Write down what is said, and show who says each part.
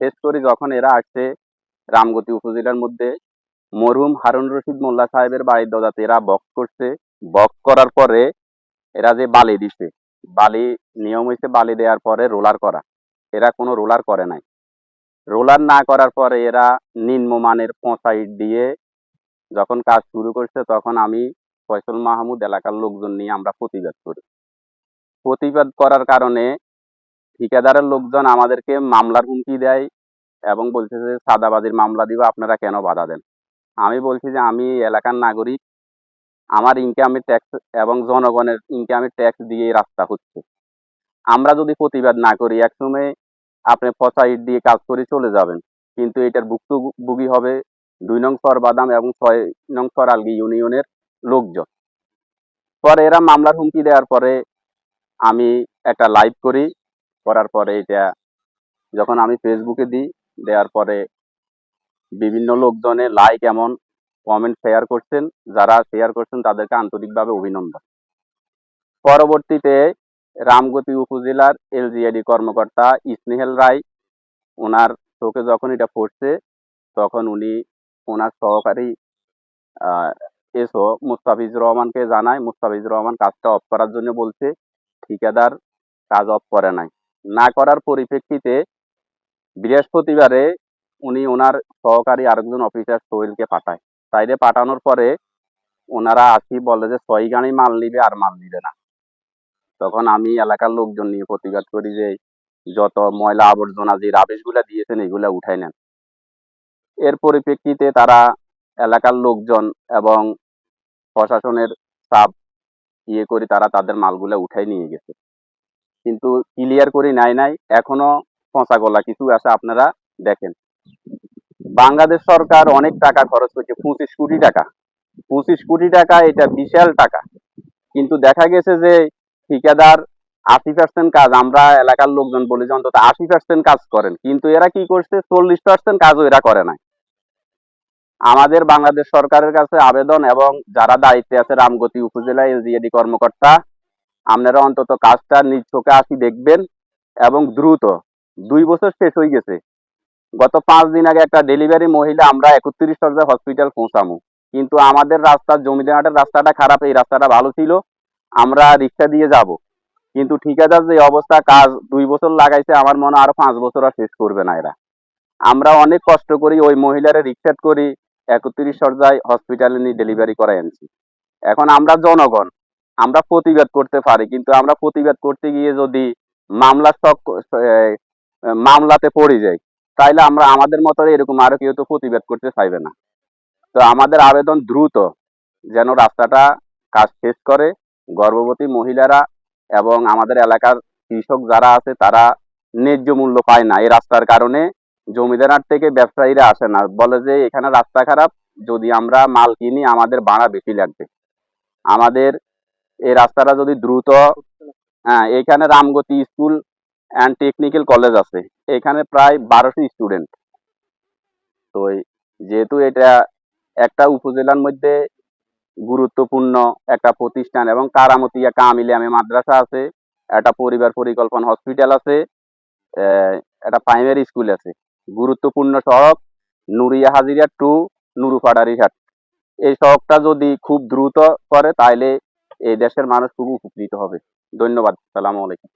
Speaker 1: শেষ করি যখন এরা আসছে রামগতি উপজেলার মধ্যে মরহুম হারুন রশিদ মোল্লা সাহেবের বাড়ির দরজাতে এরা বক্স করছে। বক্স করার পরে এরা যে বালি দিছে, বালি নিয়ম হয়েছে বালি দেওয়ার পরে রোলার করা। এরা কোনো রোলার করে নাই। রোলার না করার পরে এরা নিম্নমানের পচা ইট দিয়ে যখন কাজ শুরু করছে তখন আমি ফয়সল মাহমুদ এলাকার লোকজন নিয়ে আমরা প্রতিবাদ করি। প্রতিবাদ করার কারণে ঠিকাদারের লোকজন আমাদেরকে মামলার হুমকি দেয় এবং বলছে যে চাঁদাবাজির মামলা দিব, আপনারা কেন বাধা দেন। আমি বলছি যে আমি এলাকার নাগরিক, আমার ইনকামের ট্যাক্স এবং জনগণের ইনকামের ট্যাক্স দিয়ে এই রাস্তা হচ্ছে। আমরা যদি প্রতিবাদ না করি একসময় আপনি পচা ইট দিয়ে কাজ করে চলে যাবেন, কিন্তু এটার ভুক্তভোগী হবে 2 নং চরবাদাম এবং 6 নং চরালগি ইউনিয়নের লোকজন। পরে এরা মামলার হুমকি দেওয়ার পরে আমি একটা লাইভ করি। করার পরে এটা যখন আমি ফেসবুকে দিই, দেওয়ার পরে বিভিন্ন লোকজনে লাইক এমন কমেন্ট শেয়ার করছেন। যারা শেয়ার করছেন তাদেরকে আন্তরিকভাবে অভিনন্দন। পরবর্তীতে রামগতি উপজেলার এলজিআইডি কর্মকর্তা স্নেহেল রায়, ওনার চোখে যখন এটা পড়ছে তখন উনি ওনার সহকারী এসও মুস্তাফিজুর রহমানকে জানায়। মুস্তাফিজুর রহমান কাজটা অফ করার জন্য বলছে, ঠিকাদার কাজ অফ করে নাই। না করার পরিপ্রেক্ষিতে বৃহস্পতিবারে উনি ওনার সহকারী আরেকজন অফিসার সোহেলকে পাঠায়। সাইডে পাঠানোর পরে ওনারা আসি বলে যে 6 গাড়ি মাল নিবে আর মাল নিবে না। তখন আমি এলাকার লোকজন নিয়ে প্রতিবাদ করি যে যত ময়লা আবর্জনা যে রাবিশগুলা দিয়েছেন এগুলা উঠাই নেন। এর পরিপ্রেক্ষিতে তারা এলাকার লোকজন এবং প্রশাসনের চাপ করে তারা তাদের মালগুলা উঠাই নিয়ে গেছে, কিন্তু ক্লিয়ার করে নাই। এখনো পচা গলা কিছু আছে, আপনারা দেখেন। বাংলাদেশ সরকার অনেক টাকা খরচ করছে, 25 কোটি টাকা। 25 কোটি টাকা এটা বিশাল টাকা, কিন্তু দেখা গেছে যে ঠিকাদার 80% কাজ, আমরা এলাকার লোকজন বলি যে অন্তত 80% কাজ করেন, কিন্তু এরা কি করছে 40% কাজও এরা করে নাই। আমাদের বাংলাদেশ সরকারের কাছে আবেদন এবং যারা দায়িত্বে আছে রামগতি উপজেলা এলজিএডি কর্মকর্তা, আপনারা অন্তত কাজটা নিজ চোখে আসি দেখবেন এবং দ্রুত। 2 বছর শেষ হয়ে গেছে, গত 5 দিন আগে একটা ডেলিভারি মহিলা আমরা 31 সরকার হসপিটাল পৌঁছামু, কিন্তু আমাদের রাস্তা জমিদারহাটের রাস্তাটা খারাপ, এই রাস্তাটা ভালো ছিল, আমরা রিক্সা দিয়ে যাব। কিন্তু ঠিকাদার যে অবস্থা, কাজ 2 বছর লাগাইছে, আমার মনে হয় আরো 5 বছর আর শেষ করবে না এরা। আমরা অনেক কষ্ট করি ওই মহিলারে রিক্সা করি 31 সরকার হসপিটালে নিয়ে ডেলিভারি করাই আনছি। এখন আমরা জনগণ, আমরা প্রতিবাদ করতে পারি, কিন্তু আমরা প্রতিবাদ করতে গিয়ে যদি মামলা মামলাতে পড়ে যাই, তাইলে আমরা আমাদের মতো এরকম আরো কেউ তো প্রতিবাদ করতে চাইবে না। তো আমাদের আবেদন দ্রুত যেন রাস্তাটা কাজ শেষ করে। গর্ভবতী মহিলারা এবং আমাদের এলাকার কৃষক যারা আছে তারা ন্যায্য মূল্য পায় না এই রাস্তার কারণে। জমিদারহাট থেকে ব্যবসায়ীরা আসে না, বলে যে এখানে রাস্তা খারাপ, যদি আমরা মাল কিনি আমাদের ভাড়া বেশি লাগবে। আমাদের এই রাস্তাটা যদি দ্রুত, হ্যাঁ, এখানে Ramgati school and technical college আছে, এখানে প্রায় 1200 স্টুডেন্ট। তো যেহেতু এটা একটা উপজেলার মধ্যে গুরুত্বপূর্ণ একটা প্রতিষ্ঠান এবং কারামতিয়া কামিলিয়া মাদ্রাসা আছে, একটা পরিবার পরিকল্পনা হসপিটাল আছে, একটা প্রাইমারি স্কুল আছে, গুরুত্বপূর্ণ সড়ক নুরিয়া হাজিরা টু নুরুপাড়ারি ঘাট। এই সড়কটা যদি খুব দ্রুত করে তাহলে এই দেশের মানুষ খুব উপকৃত হবে। ধন্যবাদ। সালামু আলাইকুম।